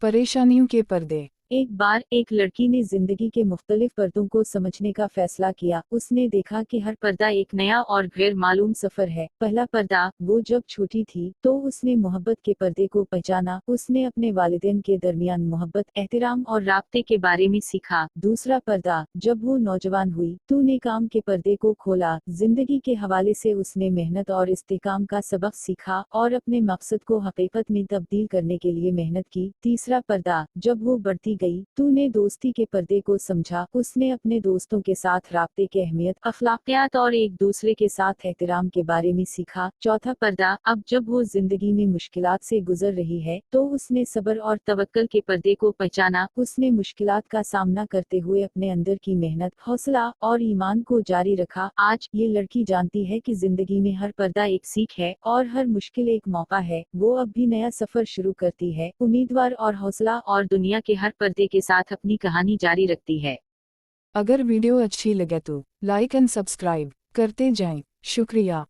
परेशानियों के पर्दे। एक बार एक लड़की ने जिंदगी के मुख्तलिफ पर्दों को समझने का फैसला किया। उसने देखा कि हर पर्दा एक नया और गैर मालूम सफर है। पहला पर्दा, वो जब छोटी थी तो उसने मोहब्बत के पर्दे को पहचाना। उसने अपने वालिदैन के दरमियान मोहब्बत, एहतराम और राब्ते के बारे में सीखा। दूसरा पर्दा, जब वो नौजवान हुई तो ने काम के पर्दे को खोला। जिंदगी के हवाले से उसने मेहनत और इस्तेकाम का सबक सीखा और अपने मकसद को हकीकत में तब्दील करने के लिए मेहनत की। तीसरा पर्दा, जब वो बढ़ती गई तूने दोस्ती के पर्दे को समझा। उसने अपने दोस्तों के साथ राब्ते की अहमियत, अखलाकियात और एक दूसरे के साथ एहतराम के बारे में सीखा। चौथा पर्दा, अब जब वो जिंदगी में मुश्किलात से गुजर रही है तो उसने सब्र और तवक्कुल के पर्दे को पहचाना। उसने मुश्किलात का सामना करते हुए अपने अंदर की मेहनत, हौसला और ईमान को जारी रखा। आज ये लड़की जानती है कि जिंदगी में हर पर्दा एक सीख है और हर मुश्किल एक मौका है। वो अब भी नया सफर शुरू करती है, उम्मीदवार और हौसला और दुनिया के हर पर्दे के साथ अपनी कहानी जारी रखती है। अगर वीडियो अच्छी लगे तो लाइक एंड सब्सक्राइब करते जाएं। शुक्रिया।